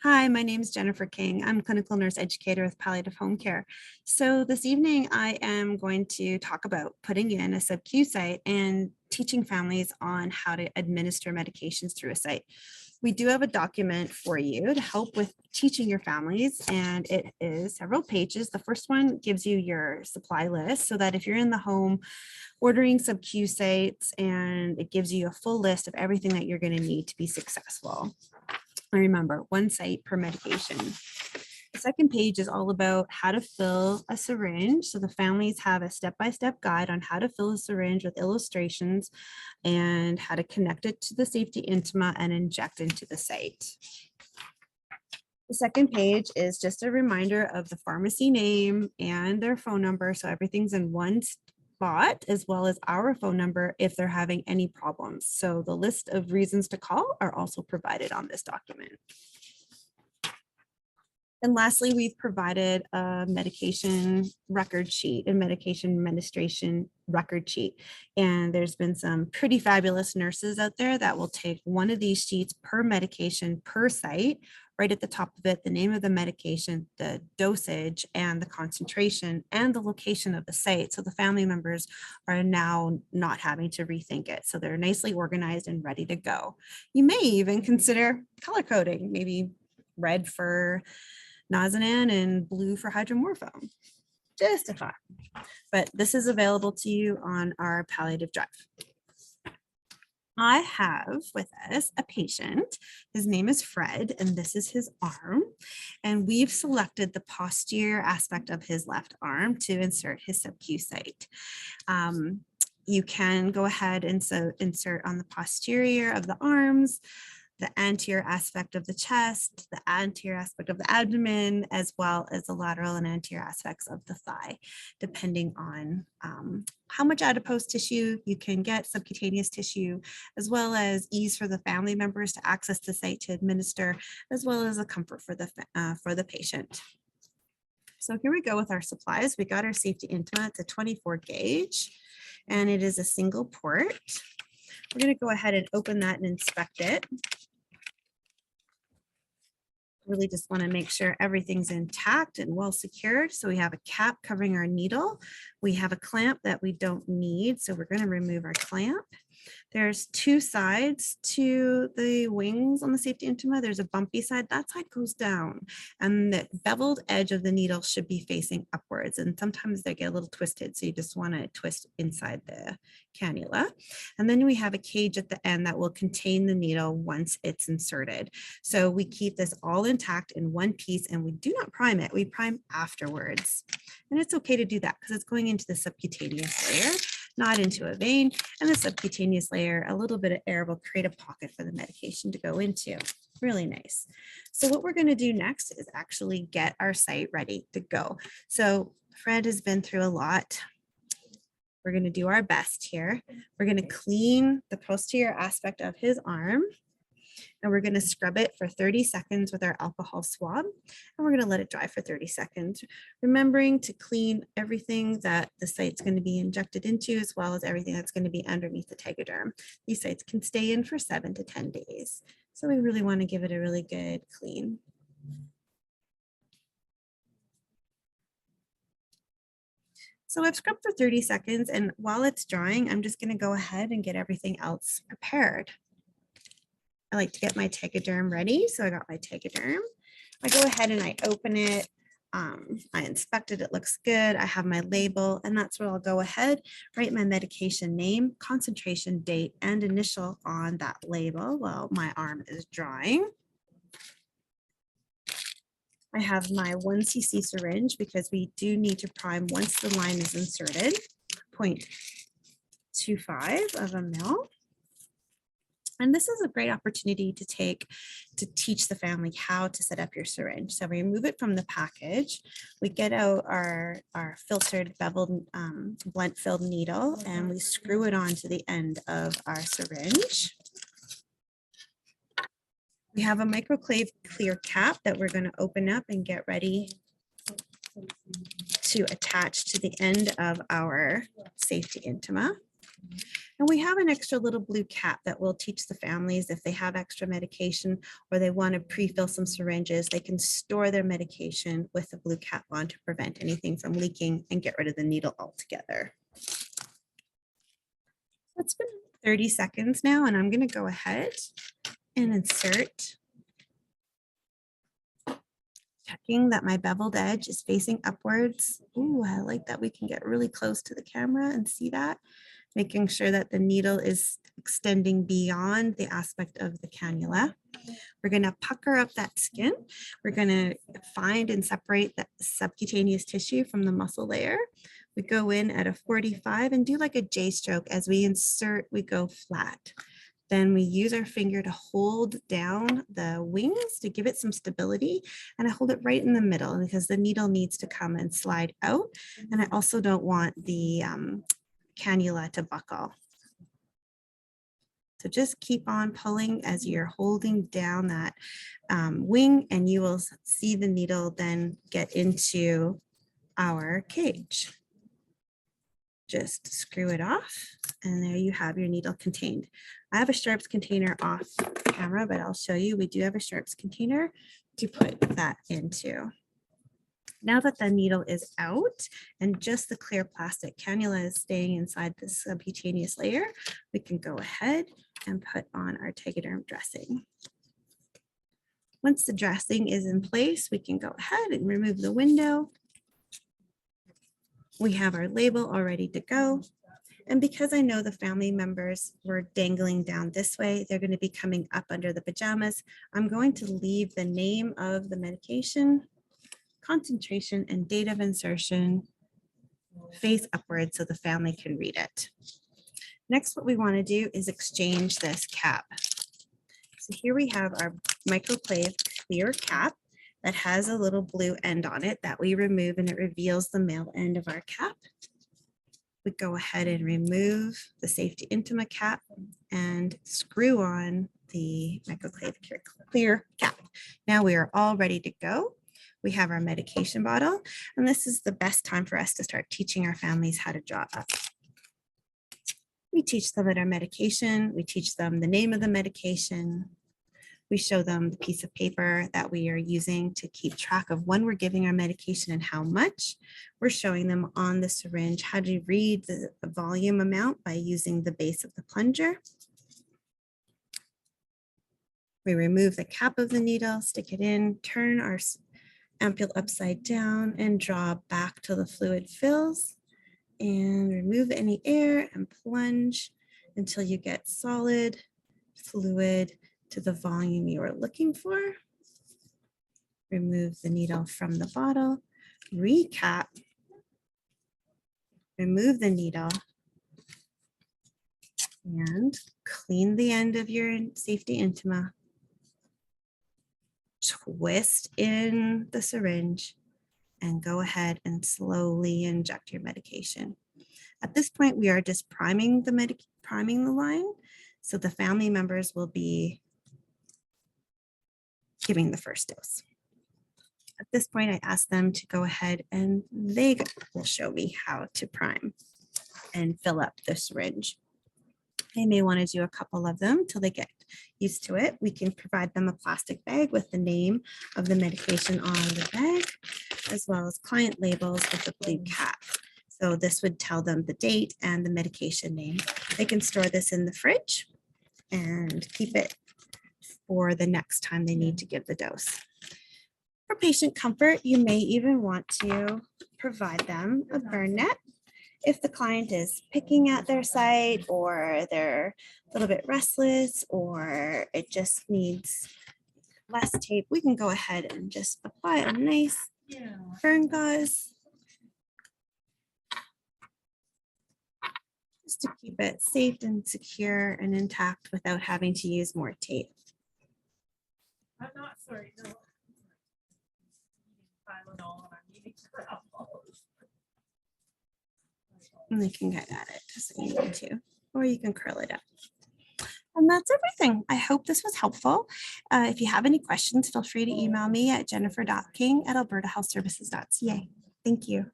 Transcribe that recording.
Hi, my name is Jennifer King. I'm a clinical nurse educator with palliative home care. So this evening, I am going to talk about putting in a sub-Q site and teaching families on how to administer medications through a site. We do have a document for you to help with teaching your families, and it is several pages. The first one gives you your supply list so that if you're in the home ordering sub-Q sites, and it gives you a full list of everything that you're going to need to be successful. And remember, one site per medication. The second page is all about how to fill a syringe. So the families have a step-by-step guide on how to fill a syringe with illustrations and how to connect it to the safety intima and inject into the site. The second page is just a reminder of the pharmacy name and their phone number. So everything's in one spot, as well as our phone number if they're having any problems. So the list of reasons to call are also provided on this document. And lastly, we've provided a medication record sheet and medication administration record sheet. And there's been some pretty fabulous nurses out there that will take one of these sheets per medication per site, right at the top of it, the name of the medication, the dosage and the concentration and the location of the site. So the family members are now not having to rethink it. So they're nicely organized and ready to go. You may even consider color coding, maybe red for Nazanin and blue for hydromorphone. Just a thought. But this is available to you on our palliative drive. I have with us a patient. His name is Fred, and this is his arm. And we've selected the posterior aspect of his left arm to insert his sub-Q site. You can go ahead and insert on the posterior of the arms, the anterior aspect of the chest, the anterior aspect of the abdomen, as well as the lateral and anterior aspects of the thigh, depending on how much adipose tissue you can get, subcutaneous tissue, as well as ease for the family members to access the site to administer, as well as a comfort for the patient. So here we go with our supplies. We got our safety intima. It's a 24 gauge, and it is a single port. We're going to go ahead and open that and inspect it. Really just want to make sure everything's intact and well secured. So we have a cap covering our needle. We have a clamp that we don't need, so we're going to remove our clamp. There's two sides to the wings on the safety intima. There's a bumpy side. That side goes down, and the beveled edge of the needle should be facing upwards. And sometimes they get a little twisted, so you just want to twist inside the cannula. And then we have a cage at the end that will contain the needle once it's inserted. So we keep this all intact in one piece, and we do not prime it. We prime afterwards. And it's okay to do that because it's going into the subcutaneous layer, not into a vein, and the subcutaneous layer, a little bit of air will create a pocket for the medication to go into. Really nice. So what we're going to do next is actually get our site ready to go. So Fred has been through a lot. We're going to do our best here. We're going to clean the posterior aspect of his arm, and we're going to scrub it for 30 seconds with our alcohol swab, and we're going to let it dry for 30 seconds, remembering to clean everything that the site's going to be injected into, as well as everything that's going to be underneath the tegaderm. These sites can stay in for 7 to 10 days. So we really want to give it a really good clean. So I've scrubbed for 30 seconds, and while it's drying, I'm just going to go ahead and get everything else prepared. I like to get my tegaderm ready. So I got my tegaderm. I go ahead and I open it. I inspect it. It looks good. I have my label, and that's where I'll go ahead, write my medication name, concentration, date, and initial on that label while my arm is drying. I have my 1 cc syringe because we do need to prime once the line is inserted, 0.25 of a mil. And this is a great opportunity to teach the family how to set up your syringe. So we remove it from the package. We get out our filtered beveled blunt filled needle, and we screw it onto the end of our syringe. We have a microclave clear cap that we're going to open up and get ready to attach to the end of our safety intima. And we have an extra little blue cap that will teach the families if they have extra medication or they want to pre-fill some syringes, they can store their medication with the blue cap on to prevent anything from leaking and get rid of the needle altogether. It's been 30 seconds now, and I'm going to go ahead and insert, checking that my beveled edge is facing upwards. Ooh, I like that we can get really close to the camera and see that. Making sure that the needle is extending beyond the aspect of the cannula. We're going to pucker up that skin. We're going to find and separate the subcutaneous tissue from the muscle layer. We go in at a 45 and do like a J stroke. As we insert, we go flat. Then we use our finger to hold down the wings to give it some stability. And I hold it right in the middle because the needle needs to come and slide out. And I also don't want the cannula to buckle. So just keep on pulling as you're holding down that wing, and you will see the needle then get into our cage. Just screw it off, and there you have your needle contained. I have a sharps container off camera, but I'll show you. We do have a sharps container to put that into. Now that the needle is out and just the clear plastic cannula is staying inside the subcutaneous layer, we can go ahead and put on our Tegaderm dressing. Once the dressing is in place, we can go ahead and remove the window. We have our label all ready to go. And because I know the family members were dangling down this way, they're going to be coming up under the pajamas. I'm going to leave the name of the medication, concentration, and date of insertion face upward so the family can read it. Next, what we want to do is exchange this cap. So here we have our microclave clear cap that has a little blue end on it that we remove, and it reveals the male end of our cap. We go ahead and remove the safety intima cap and screw on the microclave clear cap. Now we are all ready to go. We have our medication bottle, and this is the best time for us to start teaching our families how to draw up. We teach them our medication. We teach them the name of the medication. We show them the piece of paper that we are using to keep track of when we're giving our medication and how much. We're showing them on the syringe how to read the volume amount by using the base of the plunger. We remove the cap of the needle, stick it in, turn our ampule upside down, and draw back till the fluid fills, and remove any air and plunge until you get solid fluid to the volume you are looking for. Remove the needle from the bottle, recap, remove the needle, and clean the end of your safety intima. Twist in the syringe and go ahead and slowly inject your medication. At this point, we are just priming the line, so the family members will be giving the first dose. At this point, I ask them to go ahead and they will show me how to prime and fill up the syringe. They may want to do a couple of them till they get used to it. We can provide them a plastic bag with the name of the medication on the bag, as well as client labels with the blue cap. So this would tell them the date and the medication name. They can store this in the fridge and keep it for the next time they need to give the dose. For patient comfort, you may even want to provide them a burn net. If the client is picking at their site, or they're a little bit restless, or it just needs less tape, we can go ahead and just apply a nice burn gauze just to keep it safe and secure and intact without having to use more tape. I'm not sorry, no. Tylenol and I'm eating apples. And they can get at it just so you need to, or you can curl it up. And that's everything. I hope this was helpful. If you have any questions, feel free to email me at jennifer.king@albertahealthservices.ca. Thank you.